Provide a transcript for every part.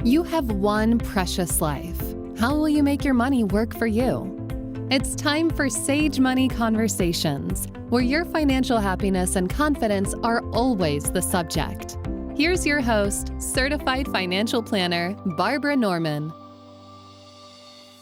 You have one precious life. How will you make your money work for you? It's time for Sage Money Conversations, where your financial happiness and confidence are always the subject. Here's your host, certified financial planner, Barbara Norman.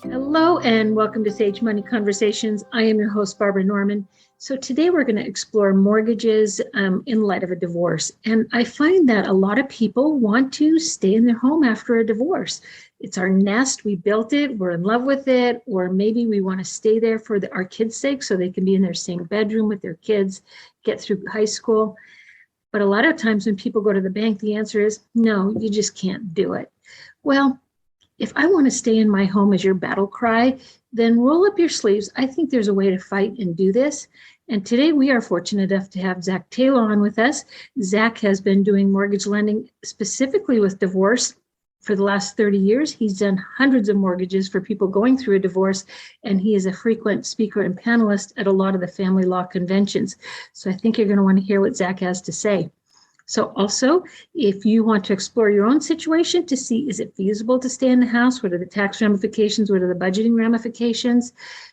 Hello and welcome to Sage Money Conversations. I am your host, Barbara Norman. So today we're going to explore mortgages in light of a divorce. And I find that a lot of people want to stay in their home after a divorce. It's our nest. We built it. We're in love with it. Or maybe we want to stay there for our kids' sake so they can be in their same bedroom with their kids, get through high school. But a lot of times when people go to the bank, the answer is, no, you just can't do it. Well, if I want to stay in my home as your battle cry, then roll up your sleeves. I think there's a way to fight and do this. And today we are fortunate enough to have Zach Taylor on with us. Zach has been doing mortgage lending specifically with divorce for the last 30 years. He's done hundreds of mortgages for people going through a divorce, and he is a frequent speaker and panelist at a lot of the family law conventions. So I think you're going to want to hear what Zach has to say. So also, if you want to explore your own situation to see, is it feasible to stay in the house? What are the tax ramifications? What are the budgeting ramifications?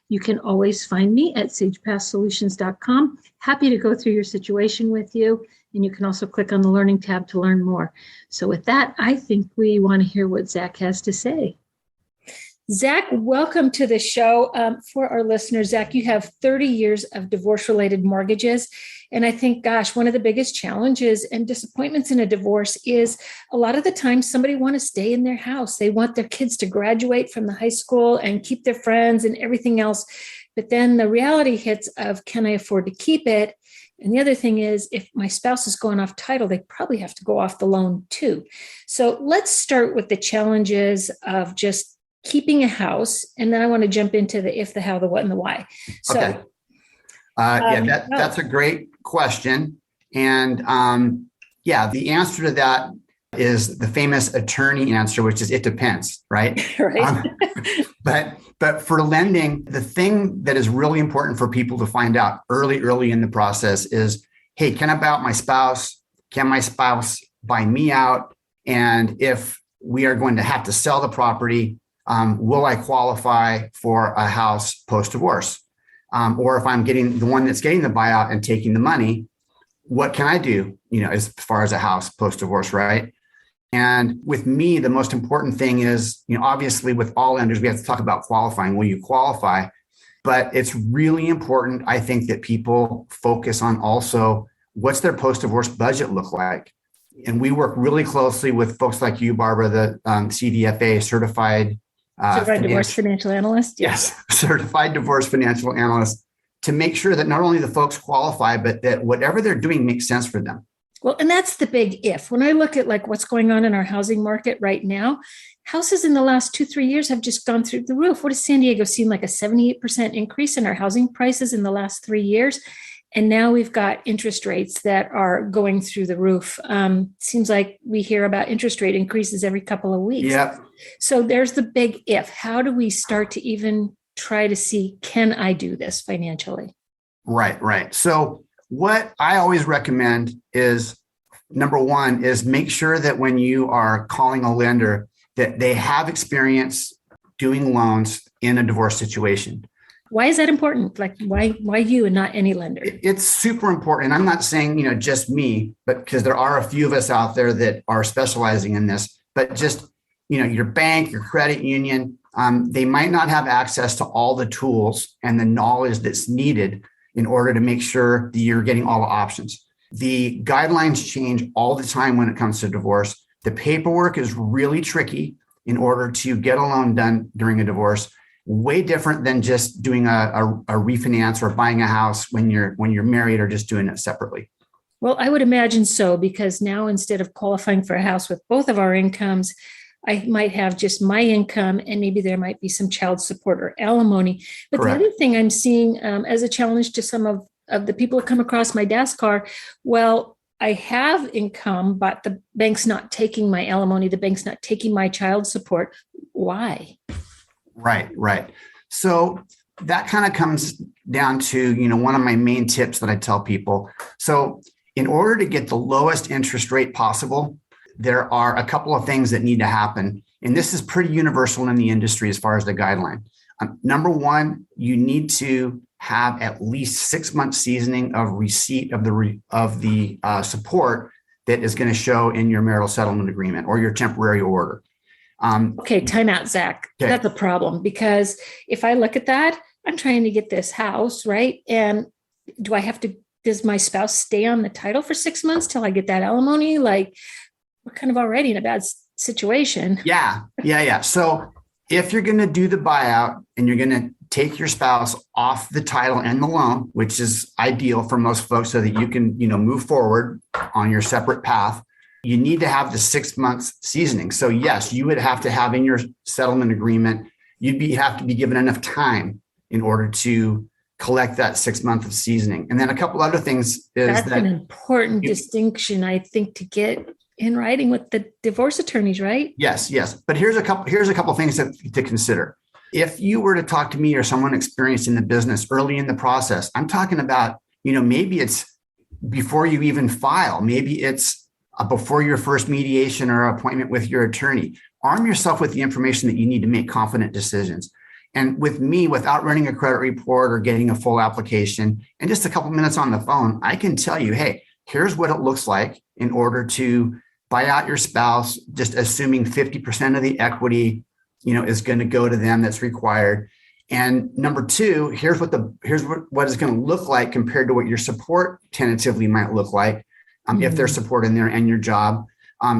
You can always find me at sagepathsolutions.com. Happy to go through your situation with you. And you can also click on the Learning tab to learn more. So with that, I think we want to hear what Zach has to say. Zach, welcome to the show. For our listeners, Zach, you have 30 years of divorce-related mortgages. And I think, gosh, one of the biggest challenges and disappointments in a divorce is a lot of the time somebody wants to stay in their house. They want their kids to graduate from the high school and keep their friends and everything else. But then the reality hits of, can I afford to keep it? And the other thing is, if my spouse is going off title, they probably have to go off the loan too. So let's start with the challenges of just keeping a house. And then I want to jump into the if, the how, the what, and the why. So, okay. That's a great question. And the answer to that is the famous attorney answer, which is it depends, right? Right. But for lending, the thing that is really important for people to find out early in the process is, hey, can I buy out my spouse? Can my spouse buy me out? And if we are going to have to sell the property, will I qualify for a house post-divorce? Or if I'm getting the one that's getting the buyout and taking the money, what can I do, as far as a house post-divorce, right? And with me, the most important thing is, obviously with all lenders, we have to talk about qualifying. Will you qualify? But it's really important, I think, that people focus on also what's their post-divorce budget look like. And we work really closely with folks like you, Barbara, the CDFA, certified divorce financial analyst. Yes, certified divorce financial analyst, to make sure that not only the folks qualify, but that whatever they're doing makes sense for them. Well, and that's the big if. When I look at what's going on in our housing market right now, houses in the last 2-3 years have just gone through the roof. What has San Diego seen? Like a 78% increase in our housing prices in the last 3 years. And now we've got interest rates that are going through the roof. Seems like we hear about interest rate increases every couple of weeks. Yep. So there's the big if. How do we start to even try to see, can I do this financially? Right. So what I always recommend is, number one, is make sure that when you are calling a lender, that they have experience doing loans in a divorce situation. Why is that important? Why you and not any lender? It's super important. I'm not saying, just me, but because there are a few of us out there that are specializing in this, but just, your bank, your credit union, they might not have access to all the tools and the knowledge that's needed in order to make sure that you're getting all the options. The guidelines change all the time when it comes to divorce. The paperwork is really tricky in order to get a loan done during a divorce. Way different than just doing a refinance or buying a house when you're married, or just doing it separately. Well, I would imagine so, because now instead of qualifying for a house with both of our incomes, I might have just my income, and maybe there might be some child support or alimony. But Correct. The other thing I'm seeing as a challenge to some of the people that come across my desk are, well, I have income, but the bank's not taking my alimony. The bank's not taking my child support. Why? Right. So that kind of comes down to, one of my main tips that I tell people. So in order to get the lowest interest rate possible, there are a couple of things that need to happen. And this is pretty universal in the industry as far as the guideline. Number one, you need to have at least 6 months seasoning of receipt of the support that is going to show in your marital settlement agreement or your temporary order. Okay, time out, Zach. Okay. That's a problem, because if I look at that, I'm trying to get this house, right? And does my spouse stay on the title for 6 months till I get that alimony? Like, we're kind of already in a bad situation. Yeah. So if you're going to do the buyout and you're going to take your spouse off the title and the loan, which is ideal for most folks so that you can, move forward on your separate path, you need to have the 6 months seasoning. So yes, you would have to have in your settlement agreement, have to be given enough time in order to collect that 6 months of seasoning. And then a couple other things is that's an important distinction, I think, to get in writing with the divorce attorneys, right? Yes. But here's a couple things to consider. If you were to talk to me or someone experienced in the business early in the process, I'm talking about, maybe it's before you even file, maybe it's before your first mediation or appointment with your attorney. Arm yourself with the information that you need to make confident decisions. And with me, without running a credit report or getting a full application and just a couple minutes on the phone, I can tell you, hey, here's what it looks like in order to buy out your spouse, just assuming 50% of the equity, is going to go to them that's required. And number two, here's what it's going to look like compared to what your support tentatively might look like, if there's support in there and your job.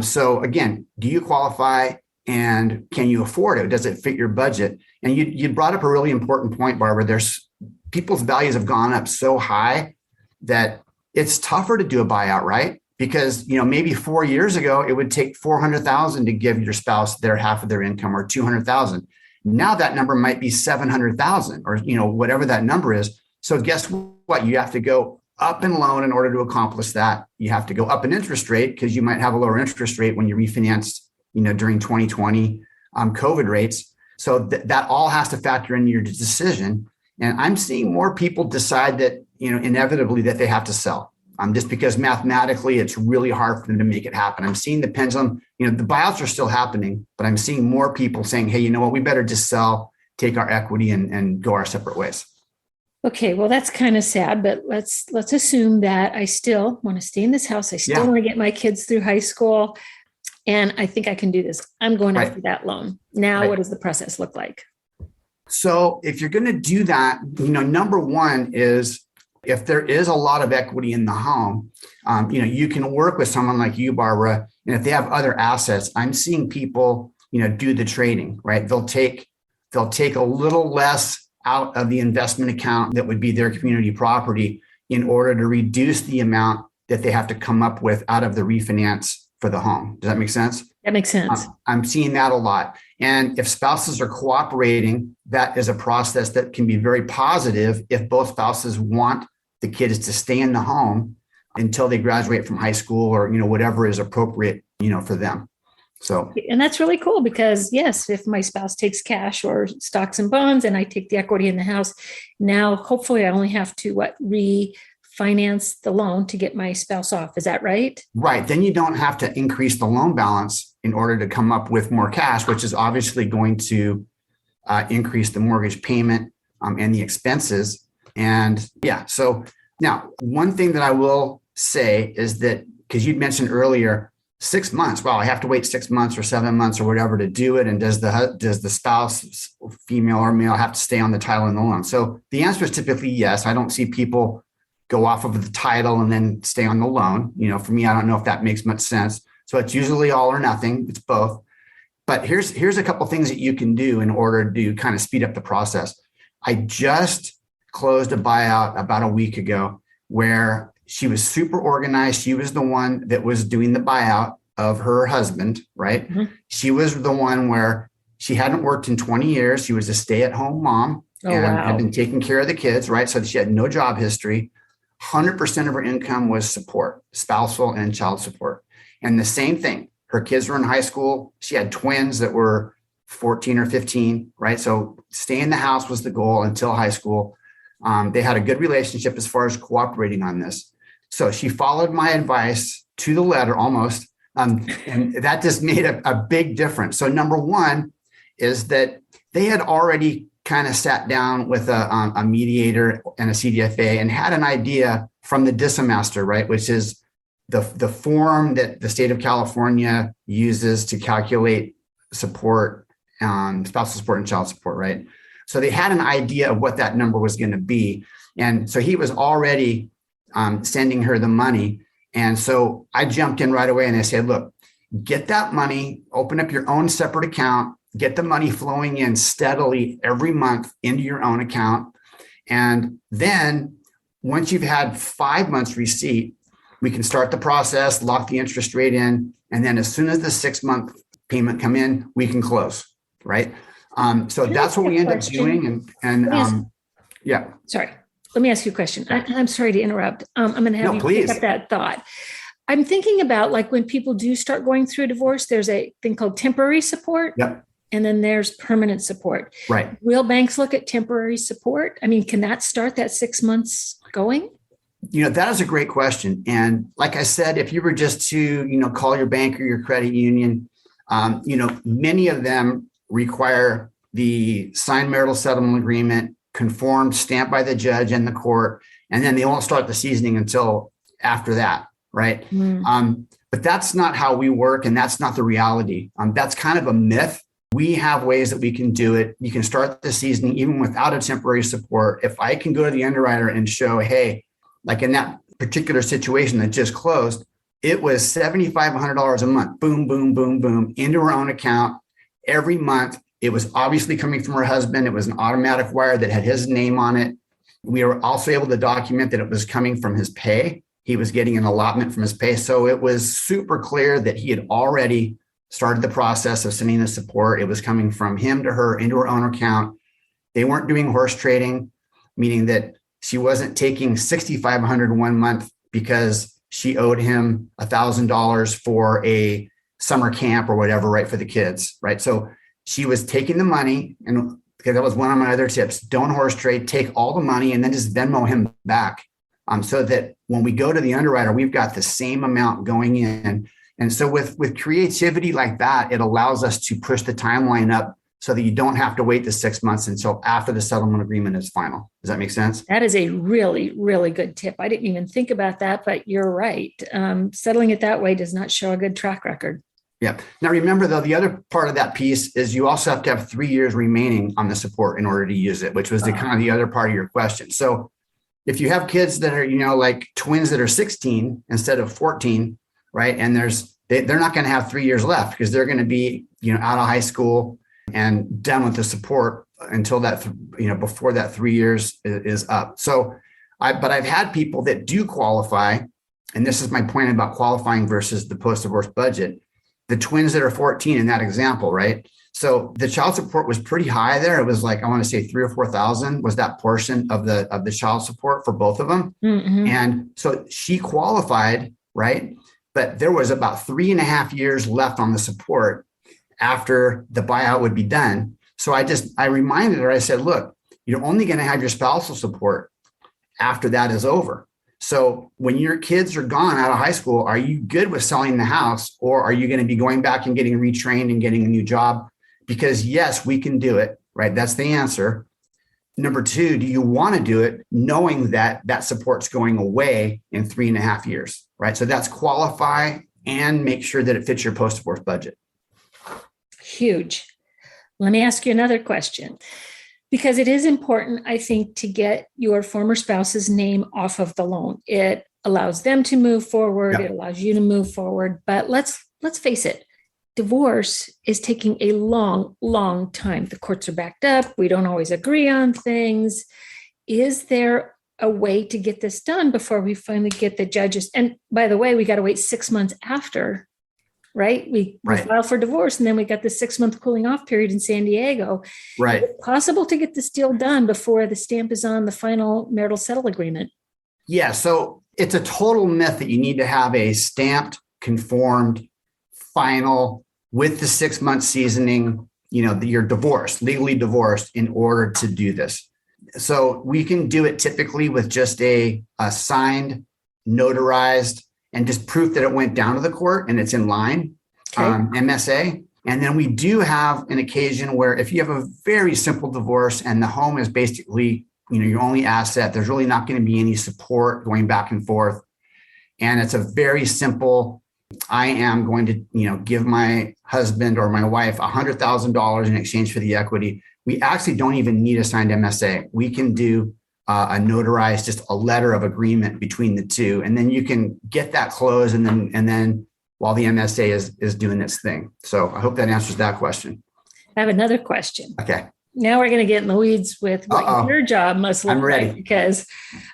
So again, do you qualify and can you afford it? Does it fit your budget? And you brought up a really important point, Barbara. There's people's values have gone up so high that it's tougher to do a buyout, right? Because, maybe 4 years ago, it would take $400,000 to give your spouse their half of their income, or $200,000. Now that number might be $700,000 or, whatever that number is. So guess what? You have to go up in loan in order to accomplish that. You have to go up in interest rate because you might have a lower interest rate when you refinanced, during 2020 COVID rates. So that all has to factor into your decision. And I'm seeing more people decide that, inevitably that they have to sell. Just because mathematically it's really hard for them to make it happen. I'm seeing the pendulum, the buyouts are still happening, but I'm seeing more people saying, hey, you know what, we better just sell, take our equity and go our separate ways. Okay, well, that's kind of sad, but let's assume that I still want to stay in this house. I still want to get my kids through high school. And I think I can do this. I'm going after that loan. Now, what does the process look like? So if you're going to do that, number one is, if there is a lot of equity in the home, you can work with someone like you, Barbara. And if they have other assets, I'm seeing people, do the trading, right? They'll take a little less out of the investment account that would be their community property in order to reduce the amount that they have to come up with out of the refinance for the home. Does that make sense? That makes sense. I'm seeing that a lot. And if spouses are cooperating, that is a process that can be very positive if both spouses want the kids to stay in the home until they graduate from high school or, whatever is appropriate, for them. So, and that's really cool because yes, if my spouse takes cash or stocks and bonds and I take the equity in the house, now hopefully I only have to refinance the loan to get my spouse off. Is that right? Right. Then you don't have to increase the loan balance in order to come up with more cash, which is obviously going to increase the mortgage payment and the expenses. And so now one thing that I will say is that, because you'd mentioned earlier, 6 months, wow, I have to wait 6 months or 7 months or whatever to do it. And does the spouse, female or male, have to stay on the title and the loan? So the answer is typically yes. I don't see people go off of the title and then stay on the loan. For me, I don't know if that makes much sense. So it's usually all or nothing. It's both. But here's a couple of things that you can do in order to kind of speed up the process. I just closed a buyout about a week ago where she was super organized. She was the one that was doing the buyout of her husband, right? Mm-hmm. She was the one where she hadn't worked in 20 years. She was a stay-at-home mom had been taking care of the kids, right? So she had no job history. 100% of her income was support, spousal and child support. And the same thing, her kids were in high school. She had twins that were 14 or 15, right? So stay in the house was the goal until high school. They had a good relationship as far as cooperating on this. So she followed my advice to the letter almost And that just made a big difference. So number one is that they had already kind of sat down with a mediator and a CDFA and had an idea from the DISA right, which is the form that the state of California uses to calculate support, spousal support and child support, right? So they had an idea of what that number was going to be. And so he was already sending her the money. And so I jumped in right away and I said, look, get that money, open up your own separate account, get the money flowing in steadily every month into your own account. And then once you've had 5 months receipt, we can start the process, lock the interest rate in. And then as soon as the 6-month payment come in, we can close, right? So that's what we end up doing. Yeah. Sorry. Let me ask you a question. I'm sorry to interrupt. I'm going to have you pick up that thought. I'm thinking about like when people do start going through a divorce, there's a thing called temporary support. Yep. And then there's permanent support. Right. Will banks look at temporary support? I mean, can that start that 6 months going? That is a great question. And like I said, if you were just to, call your bank or your credit union, many of them require the signed marital settlement agreement, conformed, stamped by the judge and the court, and then they won't start the seasoning until after that, right? But that's not how we work, and that's not the reality. That's kind of a myth. We have ways that we can do it. You can start the seasoning even without a temporary support. If I can go to the underwriter and show, hey, like in that particular situation that just closed, it was $7,500 a month, boom, boom, boom, boom, into her own account every month. It was obviously coming from her husband. It was an automatic wire that had his name on it. We were also able to document that it was coming from his pay. He was getting an allotment from his pay. So it was super clear that he had already started the process of sending the support. It was coming from him to her into her own account. They weren't doing horse trading, meaning that she wasn't taking $6,500 1 month because she owed him $1,000 for a summer camp or whatever, right, for the kids, right? So she was taking the money, and because that was one of my other tips, don't horse trade, take all the money and then just Venmo him back, so that when we go to the underwriter, we've got the same amount going in. And so with creativity like that, it allows us to push the timeline up so that you don't have to wait the 6 months until after the settlement agreement is final. Does that make sense? That is a really, really good tip. I didn't even think about that, but you're right. Settling it that way does not show a good track record. Yeah. Now, remember, though, the other part of that piece is you also have to have 3 years remaining on the support in order to use it, which was kind of the other part of your question. So if you have kids that are, like twins that are 16 instead of 14, right? And they're not going to have 3 years left because they're going to be, out of high school and done with the support until that, before that 3 years is up. So but I've had people that do qualify. And this is my point about qualifying versus the post-divorce budget. The twins that are 14 in that example, right? So the child support was pretty high there. It was like, I want to say 3,000 or 4,000 was that portion of the child support for both of them. Mm-hmm. And so she qualified, right? But there was about 3.5 years left on the support after the buyout would be done. So I reminded her, I said, look, you're only going to have your spousal support after that is over. So when your kids are gone out of high school, are you good with selling the house, or are you going to be going back and getting retrained and getting a new job? Because yes, we can do it, right? That's the answer. Number two, do you want to do it knowing that that support's going away in 3.5 years, right? So that's qualify and make sure that it fits your post-divorce budget. Huge. Let me ask you another question, because it is important, I think, to get your former spouse's name off of the loan. It allows them to move forward. Yep. It allows you to move forward. But let's face it, divorce is taking a long, long time. The courts are backed up. We don't always agree on things. Is there a way to get this done before we finally get the judges? And by the way, we got to wait 6 months after, right? We file for divorce, and then we got the 6-month cooling off period in San Diego. Right. Is it possible to get this deal done before the stamp is on the final marital settle agreement? Yeah. So it's a total myth that you need to have a stamped, conformed, final with the 6-month seasoning, you're divorced, legally divorced in order to do this. So we can do it typically with just a signed, notarized and just proof that it went down to the court and it's in line, Okay. MSA. And then we do have an occasion where if you have a very simple divorce and the home is basically, your only asset, there's really not going to be any support going back and forth. And it's a very simple, I am going to, give my husband or my wife $100,000 in exchange for the equity. We actually don't even need a signed MSA. We can do a notarized, just a letter of agreement between the two. And then you can get that closed and then while the MSA is doing its thing. So I hope that answers that question. I have another question. Okay. Now we're going to get in the weeds with what your job must look like, because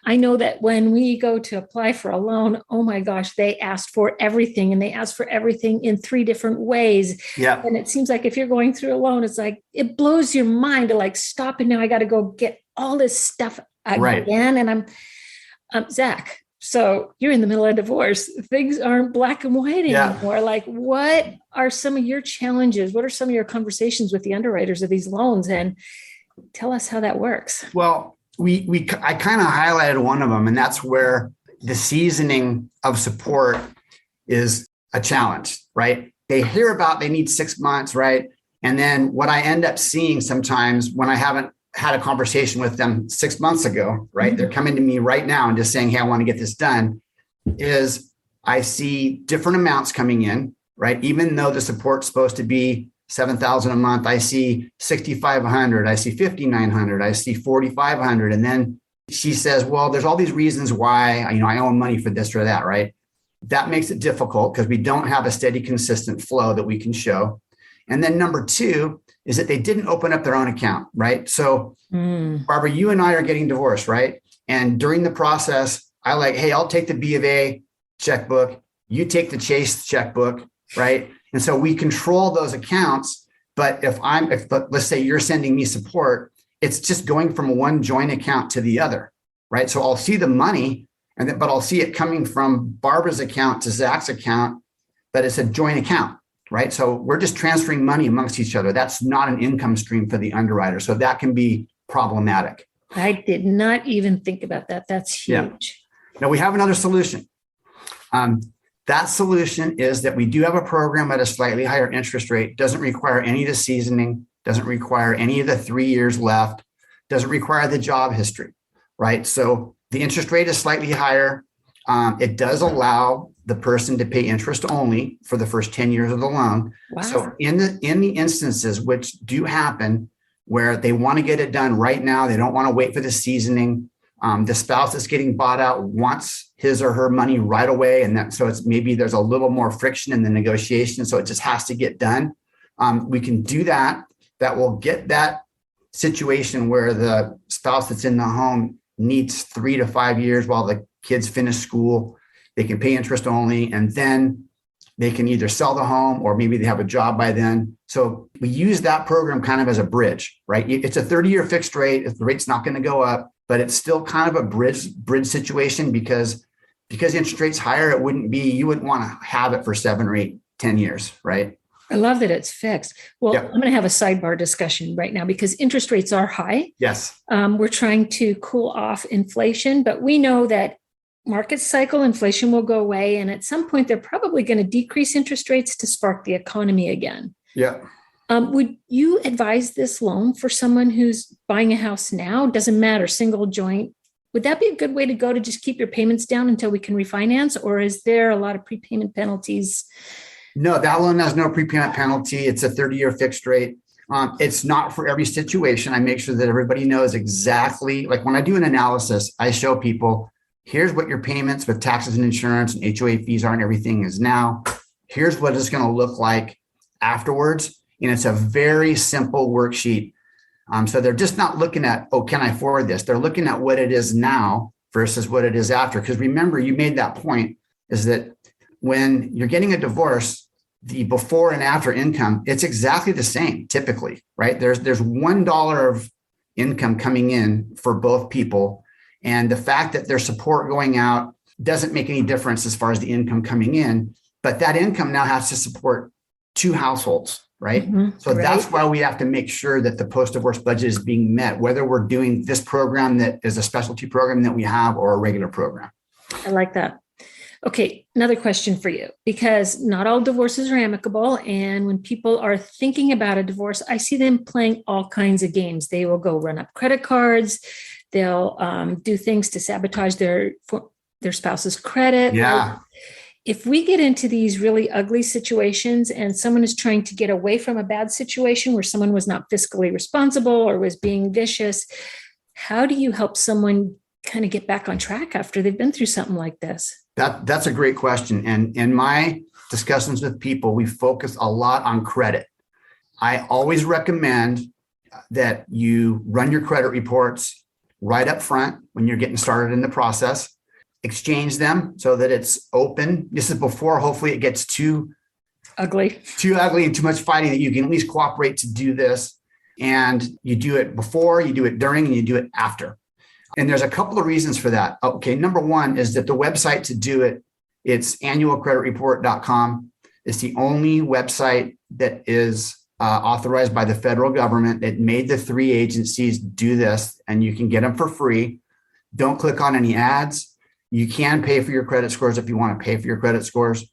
I know that when we go to apply for a loan, oh my gosh, they asked for everything, and they asked for everything in 3 different ways. Yeah. And it seems like if you're going through a loan, it's like, it blows your mind to like stop and now I got to go get all this stuff again. Right. And I'm Zach. So you're in the middle of divorce. Things aren't black and white anymore. Like, what are some of your challenges? What are some of your conversations with the underwriters of these loans? And tell us how that works. Well, I kind of highlighted one of them, and that's where the seasoning of support is a challenge, right? They hear about they need 6 months, right? And then what I end up seeing sometimes when I haven't had a conversation with them 6 months ago, right? Mm-hmm. They're coming to me right now and just saying, hey, I want to get this done, is I see different amounts coming in, right? Even though the support's supposed to be $7,000 a month, I see $6,500, I see $5,900, I see $4,500. And then she says, well, there's all these reasons why, I owe money for this or that, right? That makes it difficult because we don't have a steady, consistent flow that we can show. And then number 2 is that they didn't open up their own account, right? So Barbara, you and I are getting divorced, right? And during the process, I hey, I'll take the B of A checkbook. You take the Chase checkbook, right? And so we control those accounts. But if let's say you're sending me support, it's just going from one joint account to the other, right? So I'll see the money, but I'll see it coming from Barbara's account to Zach's account, but it's a joint account. Right. So we're just transferring money amongst each other. That's not an income stream for the underwriter. So that can be problematic. I did not even think about that. That's huge. Yeah. Now we have another solution. That solution is that we do have a program at a slightly higher interest rate, doesn't require any of the seasoning, doesn't require any of the 3 years left, doesn't require the job history. Right. So the interest rate is slightly higher. It does allow the person to pay interest only for the first 10 years of the loan. Wow. So in the instances which do happen where they want to get it done right now, they don't want to wait for the seasoning. The spouse that's getting bought out wants his or her money right away. And so it's maybe there's a little more friction in the negotiation. So it just has to get done. We can do that. That will get that situation where the spouse that's in the home needs 3 to 5 years while the kids finish school. They can pay interest only, and then they can either sell the home or maybe they have a job by then. So we use that program kind of as a bridge, right? It's a 30-year fixed rate. If the rate's not going to go up, but it's still kind of a bridge situation because interest rates higher, you wouldn't want to have it for 7 or 8, 10 years, right? I love that it's fixed. Well, I'm going to have a sidebar discussion right now because interest rates are high. Yes. We're trying to cool off inflation, but we know that market cycle inflation will go away. And at some point, they're probably going to decrease interest rates to spark the economy again. Yeah. Would you advise this loan for someone who's buying a house now? Doesn't matter, single, joint. Would that be a good way to go to just keep your payments down until we can refinance? Or is there a lot of prepayment penalties? No, that loan has no prepayment penalty. It's a 30-year fixed rate. It's not for every situation. I make sure that everybody knows exactly, like when I do an analysis, I show people, here's what your payments with taxes and insurance and HOA fees are and everything is now. Here's what it's going to look like afterwards. And it's a very simple worksheet. So they're just not looking at, can I afford this? They're looking at what it is now versus what it is after. Because remember, you made that point, is that when you're getting a divorce, the before and after income, it's exactly the same typically, right? There's $1 of income coming in for both people. And the fact that there's support going out doesn't make any difference as far as the income coming in, but that income now has to support 2 households, right? Mm-hmm. So that's why we have to make sure that the post-divorce budget is being met, whether we're doing this program that is a specialty program that we have or a regular program. I like that. Okay, another question for you, because not all divorces are amicable. And when people are thinking about a divorce, I see them playing all kinds of games. They will go run up credit cards. They'll do things to sabotage their spouse's credit. Yeah. If we get into these really ugly situations and someone is trying to get away from a bad situation where someone was not fiscally responsible or was being vicious, how do you help someone kind of get back on track after they've been through something like this? That's a great question. And in my discussions with people, we focus a lot on credit. I always recommend that you run your credit reports right up front when you're getting started in the process, exchange them so that it's open. This is before, hopefully, it gets too ugly and too much fighting, that you can at least cooperate to do this. And you do it before, you do it during, and you do it after. And there's a couple of reasons for that. Okay, number one is that the website to do it, it's annualcreditreport.com. It's the only website that is authorized by the federal government. It made the 3 agencies do this, and you can get them for free. Don't click on any ads. You can pay for your credit scores if you want to pay for your credit scores.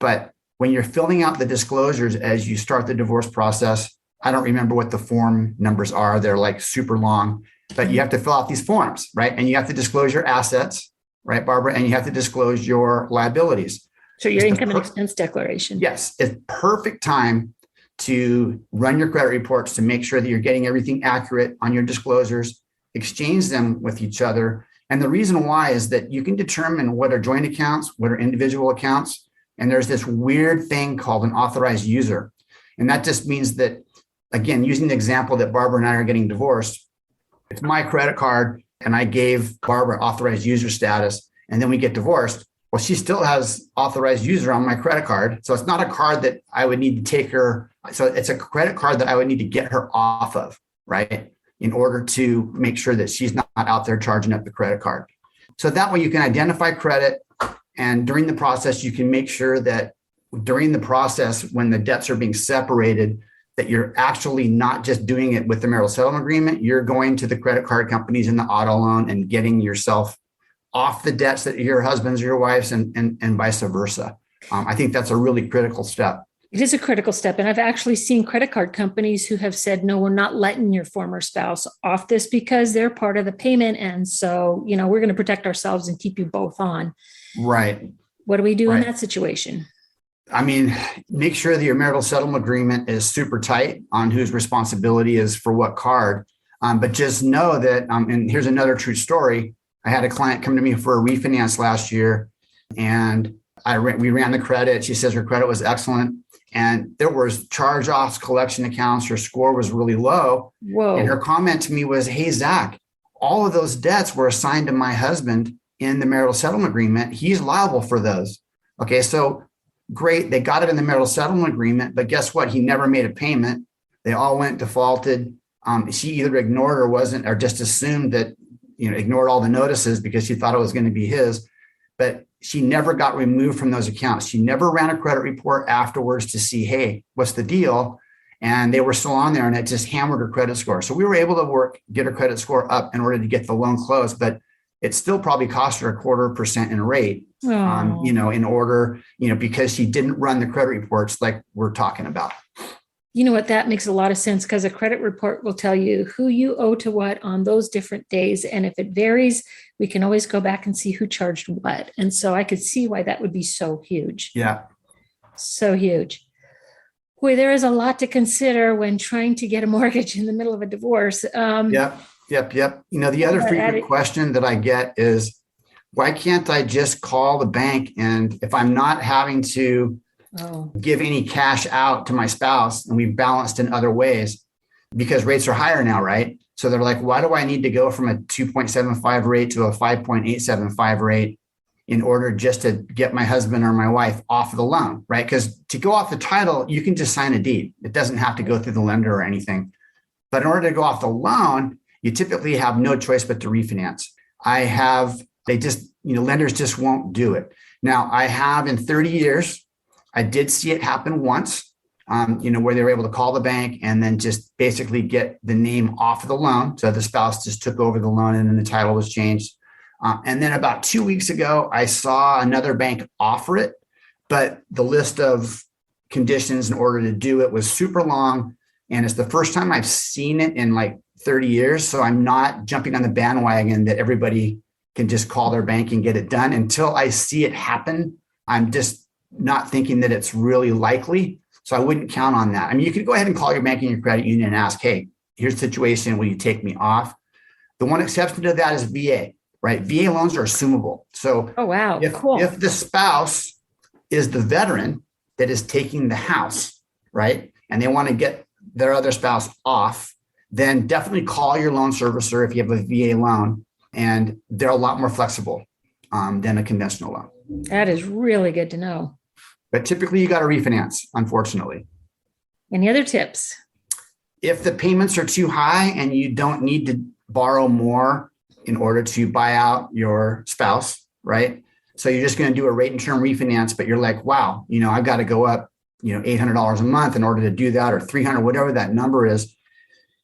But when you're filling out the disclosures as you start the divorce process, I don't remember what the form numbers are. They're like super long. But you have to fill out these forms, right? And you have to disclose your assets, right, Barbara? And you have to disclose your liabilities. So your income and expense declaration. Yes, it's perfect time to run your credit reports to make sure that you're getting everything accurate on your disclosures, exchange them with each other. And the reason why is that you can determine what are joint accounts, what are individual accounts. And there's this weird thing called an authorized user. And that just means that, again, using the example that Barbara and I are getting divorced, it's my credit card and I gave Barbara authorized user status, and then we get divorced. Well, she still has authorized user on my credit card. So it's not a card that I would need to take her. So it's a credit card that I would need to get her off of, right? In order to make sure that she's not out there charging up the credit card. So that way you can identify credit. And during the process, you can make sure that during the process, when the debts are being separated, that you're actually not just doing it with the marital settlement agreement, you're going to the credit card companies and the auto loan and getting yourself off the debts that your husband's or your wife's and vice versa. I think that's a really critical step. It is a critical step. And I've actually seen credit card companies who have said, no, we're not letting your former spouse off this because they're part of the payment. And so, we're going to protect ourselves and keep you both on. Right. What do we do in that situation? I mean, make sure that your marital settlement agreement is super tight on whose responsibility is for what card. But just know that, and here's another true story. I had a client come to me for a refinance last year, and we ran the credit. She says her credit was excellent, and there was charge-offs, collection accounts. Her score was really low. Whoa. And her comment to me was, hey, Zach, all of those debts were assigned to my husband in the marital settlement agreement. He's liable for those. Okay, so great. They got it in the marital settlement agreement, but guess what? He never made a payment. They all went defaulted. She either ignored or just assumed that, ignored all the notices because she thought it was going to be his, but she never got removed from those accounts. She never ran a credit report afterwards to see, hey, what's the deal? And they were still on there, and it just hammered her credit score. So we were able to get her credit score up in order to get the loan closed, but it still probably cost her 0.25% in rate, in order, because she didn't run the credit reports like we're talking about. You know what? That makes a lot of sense, because a credit report will tell you who you owe to what on those different days. And if it varies, we can always go back and see who charged what. And so I could see why that would be so huge. Yeah. So huge. Boy, there is a lot to consider when trying to get a mortgage in the middle of a divorce. Yep. The other frequent question that I get is, why can't I just call the bank? And if I'm not having to give any cash out to my spouse, and we've balanced in other ways, because rates are higher now, right? So they're like, why do I need to go from a 2.75 rate to a 5.875 rate in order just to get my husband or my wife off of the loan, right? Because to go off the title, you can just sign a deed. It doesn't have to go through the lender or anything. But in order to go off the loan, you typically have no choice but to refinance. Lenders just won't do it. Now, I have in 30 years, I did see it happen once, where they were able to call the bank and then just basically get the name off of the loan. So the spouse just took over the loan and then the title was changed. And then about 2 weeks ago, I saw another bank offer it, but the list of conditions in order to do it was super long. And it's the first time I've seen it in like 30 years. So I'm not jumping on the bandwagon that everybody can just call their bank and get it done. Until I see it happen, I'm just not thinking that it's really likely. So I wouldn't count on that. I mean, you could go ahead and call your bank and your credit union and ask, hey, here's the situation. Will you take me off? The one exception to that is VA, right? VA loans are assumable. So Oh, wow. Cool. if the spouse is the veteran that is taking the house, right, and they want to get their other spouse off, then definitely call your loan servicer if you have a VA loan, and they're a lot more flexible than a conventional loan. That is really good to know. But typically you got to refinance, unfortunately. Any other tips? If the payments are too high and you don't need to borrow more in order to buy out your spouse, right? So you're just going to do a rate and term refinance, but you're like, wow, I've got to go up, $800 a month in order to do that, or $300, whatever that number is.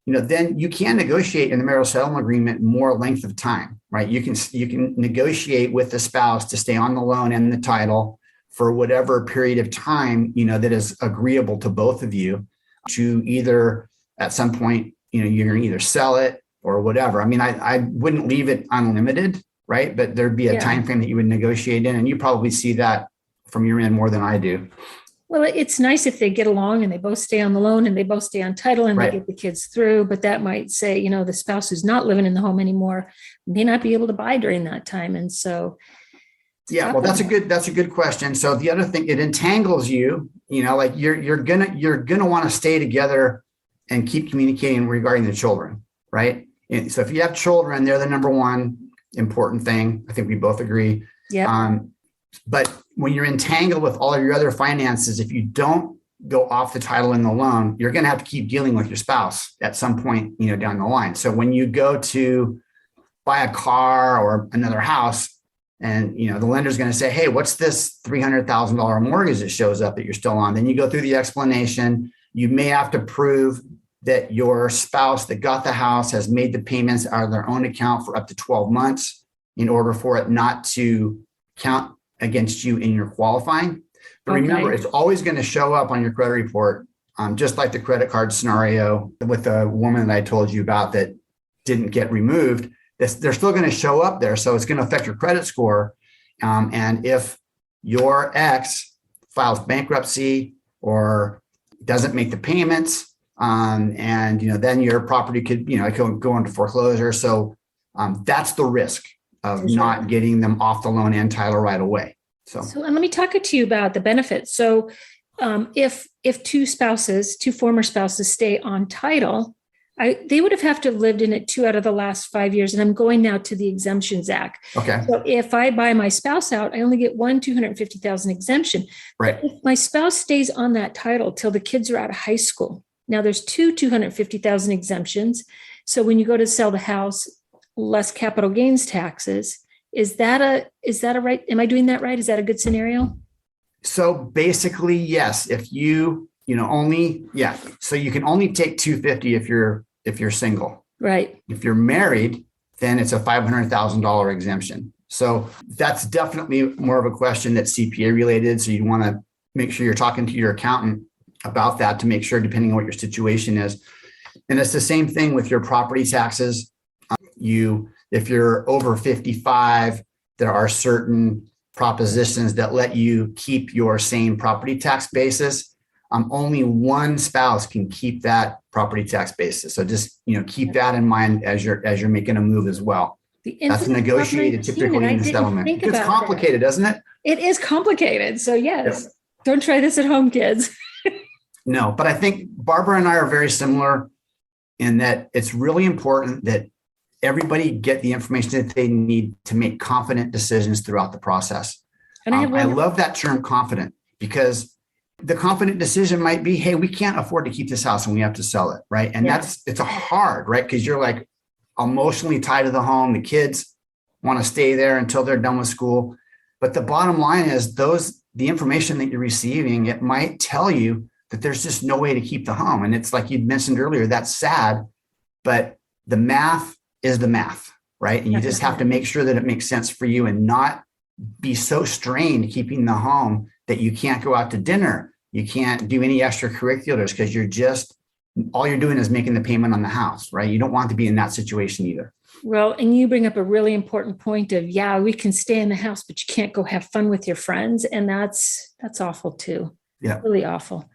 Then you can negotiate in the marital settlement agreement more length of time, right? You can negotiate with the spouse to stay on the loan and the title for whatever period of time, that is agreeable to both of you, to either at some point, you're going to either sell it or whatever. I mean, I wouldn't leave it unlimited, right? But there'd be a time frame that you would negotiate in, and you probably see that from your end more than I do. Well, it's nice if they get along and they both stay on the loan and they both stay on title and Right. they get the kids through. But that might say, the spouse who's not living in the home anymore may not be able to buy during that time. And so, yeah, well, that's a good question. So the other thing, it entangles you, like you're gonna want to stay together and keep communicating regarding the children, right? And so if you have children, they're the number one important thing. I think we both agree. yeah. But when you're entangled with all of your other finances, if you don't go off the title in the loan, you're going to have to keep dealing with your spouse at some point, down the line. So when you go to buy a car or another house, and the lender's going to say, hey, what's this $300,000 mortgage that shows up that you're still on? Then you go through the explanation. You may have to prove that your spouse that got the house has made the payments out of their own account for up to 12 months in order for it not to count against you in your qualifying. But remember, it's always going to show up on your credit report, just like the credit card scenario with the woman that I told you about that didn't get removed. They're still going to show up there. So it's going to affect your credit score. And if your ex files bankruptcy or doesn't make the payments, then your property could, go into foreclosure. So that's the risk of not getting them off the loan and title right away. So and let me talk to you about the benefits. So if two former spouses stay on title, they would have to have lived in it 2 out of the last 5 years. And I'm going now to the Exemptions Act. Okay. So if I buy my spouse out, I only get one $250,000 exemption. Right. If my spouse stays on that title till the kids are out of high school, now there's two $250,000 exemptions. So when you go to sell the house, less capital gains taxes. Is that a right? Am I doing that right? Is that a good scenario? So basically, yes. If you so you can only take $250 if you're single. Right. If you're married, then it's a $500,000 exemption. So that's definitely more of a question that's CPA related. So you want to make sure you're talking to your accountant about that to make sure, depending on what your situation is. And it's the same thing with your property taxes. If you're over 55, there are certain propositions that let you keep your same property tax basis. Only one spouse can keep that property tax basis. So just keep that in mind as you're making a move as well. That's negotiated typically in the settlement. It's complicated, doesn't it? It is complicated. So yes, Don't try this at home, kids. No, but I think Barbara and I are very similar in that it's really important that everybody get the information that they need to make confident decisions throughout the process. And I love that term confident, because the confident decision might be, hey, we can't afford to keep this house and we have to sell it, right? And it's a hard, right? Because you're like emotionally tied to the home. The kids want to stay there until they're done with school. But the bottom line is the information that you're receiving, it might tell you that there's just no way to keep the home. And it's like you mentioned earlier, that's sad, but the math is the math, right? And you just have to make sure that it makes sense for you and not be so strained keeping the home that you can't go out to dinner. You can't do any extracurriculars because all you're doing is making the payment on the house, right? You don't want to be in that situation either. Well, and you bring up a really important point of, we can stay in the house, but you can't go have fun with your friends. And that's awful too. Yeah. Really awful.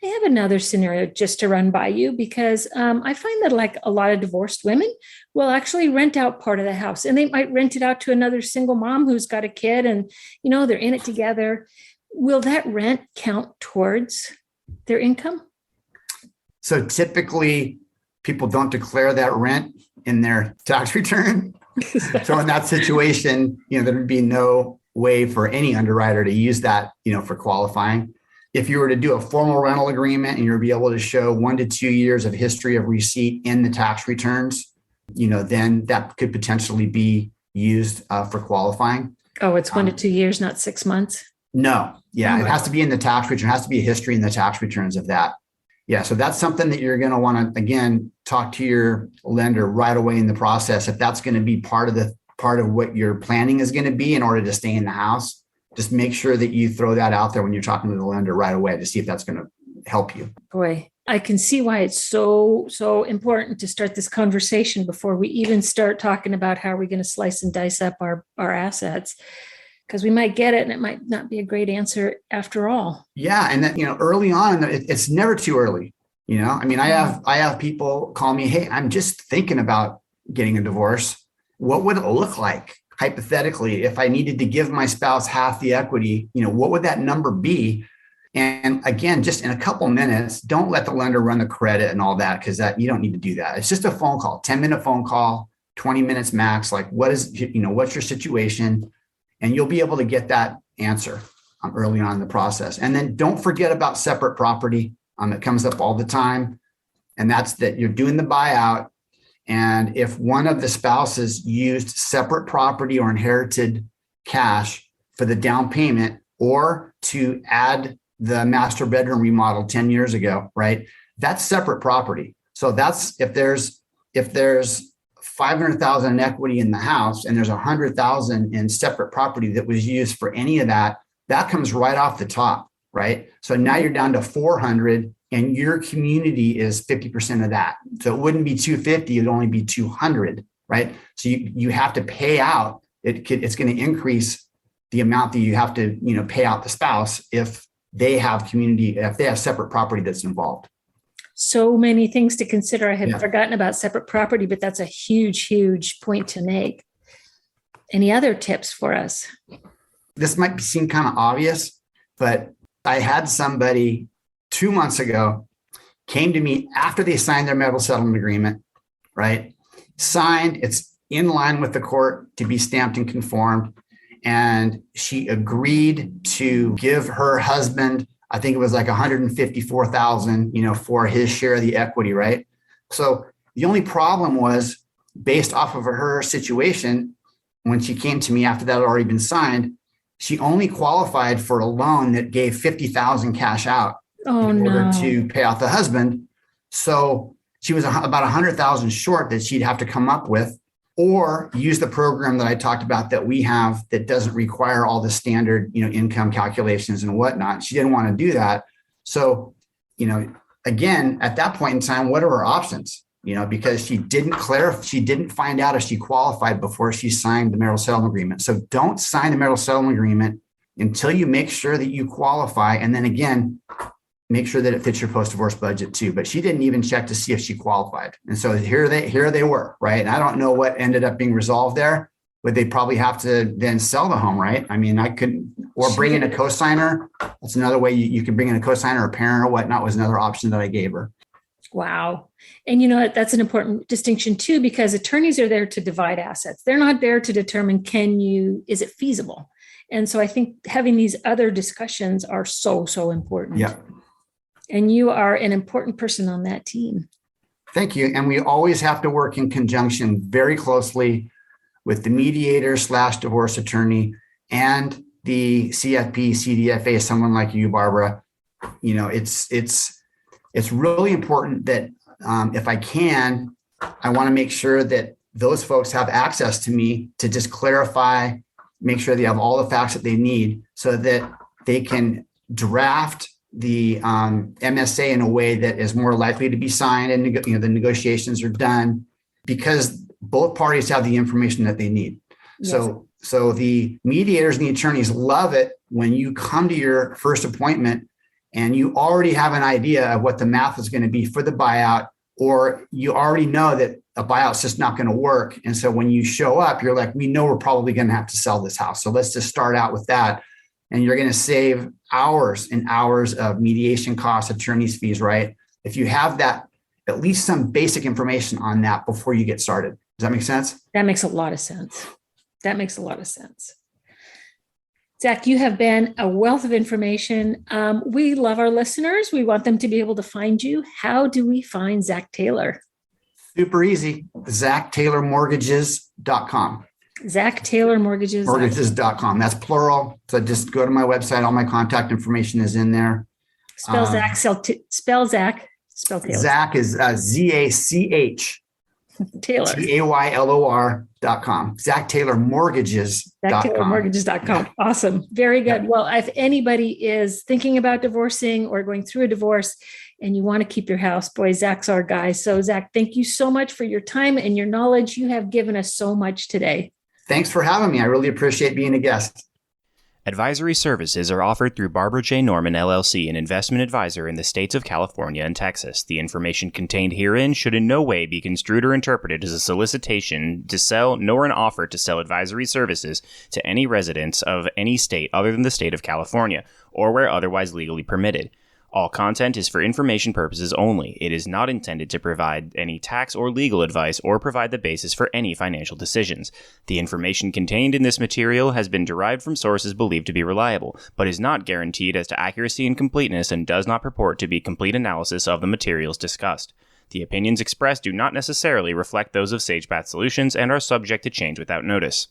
I have another scenario just to run by you because I find that like a lot of divorced women will actually rent out part of the house, and they might rent it out to another single mom who's got a kid and, they're in it together. Will that rent count towards their income? So typically people don't declare that rent in their tax return. So in that situation, there would be no way for any underwriter to use that, for qualifying. If you were to do a formal rental agreement and you'll be able to show 1 to 2 years of history of receipt in the tax returns, then that could potentially be used for qualifying. Oh, it's 1 to 2 years, not 6 months? No. Yeah. It has to be in the tax return. It has to be a history in the tax returns of that. Yeah. So that's something that you're going to want to, again, talk to your lender right away in the process. If that's going to be part of what your planning is going to be in order to stay in the house, just make sure that you throw that out there when you're talking to the lender right away to see if that's going to help you. Boy, I can see why it's so important to start this conversation before we even start talking about how we're going to slice and dice up our assets, because we might get it and it might not be a great answer after all. Yeah. And then, early on, it's never too early. I have people call me, hey, I'm just thinking about getting a divorce. What would it look like? Hypothetically, if I needed to give my spouse half the equity, what would that number be? And again, just in a couple minutes, don't let the lender run the credit and all that, because you don't need to do that. It's just a phone call, 10-minute phone call, 20 minutes max. Like, what's your situation? And you'll be able to get that answer early on in the process. And then don't forget about separate property. It comes up all the time. And that's that you're doing the buyout. And if one of the spouses used separate property or inherited cash for the down payment or to add the master bedroom remodel 10 years ago, right? That's separate property. So that's if there's 500,000 in equity in the house and there's 100,000 in separate property that was used for any of that, that comes right off the top, right? So now you're down to 400 and your community is 50% of that. So it wouldn't be 250, it'd only be 200, right? So you have to pay out. It's going to increase the amount that you have to, pay out the spouse if they have separate property that's involved. So many things to consider. I had forgotten about separate property, but that's a huge, huge point to make. Any other tips for us? This might seem kind of obvious, but I had somebody 2 months ago came to me after they signed their marital settlement agreement, right? Signed, it's in line with the court to be stamped and conformed. And she agreed to give her husband, I think it was like $154,000, for his share of the equity, right? So the only problem was based off of her situation, when she came to me after that had already been signed, she only qualified for a loan that gave $50,000 cash out in order to pay off the husband. So she was about $100,000 short that she'd have to come up with, or use the program that I talked about that we have that doesn't require all the standard, income calculations and whatnot. She didn't want to do that. So, again, at that point in time, what are her options? Because she didn't find out if she qualified before she signed the marital settlement agreement. So don't sign the marital settlement agreement until you make sure that you qualify. And then again, make sure that it fits your post-divorce budget too. But she didn't even check to see if she qualified. And so here they were, right? And I don't know what ended up being resolved there, but they probably have to then sell the home, right? I mean, or bring in a cosigner. That's another way you can bring in a cosigner or a parent or whatnot was another option that I gave her. Wow. And that's an important distinction too, because attorneys are there to divide assets. They're not there to determine, is it feasible? And so I think having these other discussions are so important. Yeah. And you are an important person on that team. Thank you. And we always have to work in conjunction very closely with the mediator / divorce attorney and the CFP, CDFA, someone like you, Barbara. It's really important that if I want to make sure that those folks have access to me to just clarify, make sure they have all the facts that they need so that they can draft the MSA in a way that is more likely to be signed, and the negotiations are done because both parties have the information that they need. Yes. So the mediators and the attorneys love it when you come to your first appointment and you already have an idea of what the math is going to be for the buyout, or you already know that a buyout's just not going to work. And so when you show up, you're like, we know we're probably going to have to sell this house. So let's just start out with that. And you're going to save hours and hours of mediation costs, attorney's fees, right? If you have that, at least some basic information on that before you get started. Does that make sense? That makes a lot of sense. Zach, you have been a wealth of information. We love our listeners. We want them to be able to find you. How do we find Zach Taylor? Super easy. ZachTaylorMortgages.com. ZachTaylorMortgages.com. That's plural. So just go to my website. All my contact information is in there. Spell Zach. Spell Zach. Spell Taylor. Zach is ZACH. Taylor. TAYLOR.com. ZachTaylorMortgages.com. ZachTaylorMortgages.com. Awesome. Very good. Yeah. Well, if anybody is thinking about divorcing or going through a divorce and you want to keep your house, boy, Zach's our guy. So Zach, thank you so much for your time and your knowledge. You have given us so much today. Thanks for having me. I really appreciate being a guest. Advisory services are offered through Barbara J. Norman, LLC, an investment advisor in the states of California and Texas. The information contained herein should in no way be construed or interpreted as a solicitation to sell, nor an offer to sell advisory services to any residents of any state other than the state of California, or where otherwise legally permitted. All content is for information purposes only. It is not intended to provide any tax or legal advice or provide the basis for any financial decisions. The information contained in this material has been derived from sources believed to be reliable, but is not guaranteed as to accuracy and completeness and does not purport to be complete analysis of the materials discussed. The opinions expressed do not necessarily reflect those of SagePath Solutions and are subject to change without notice.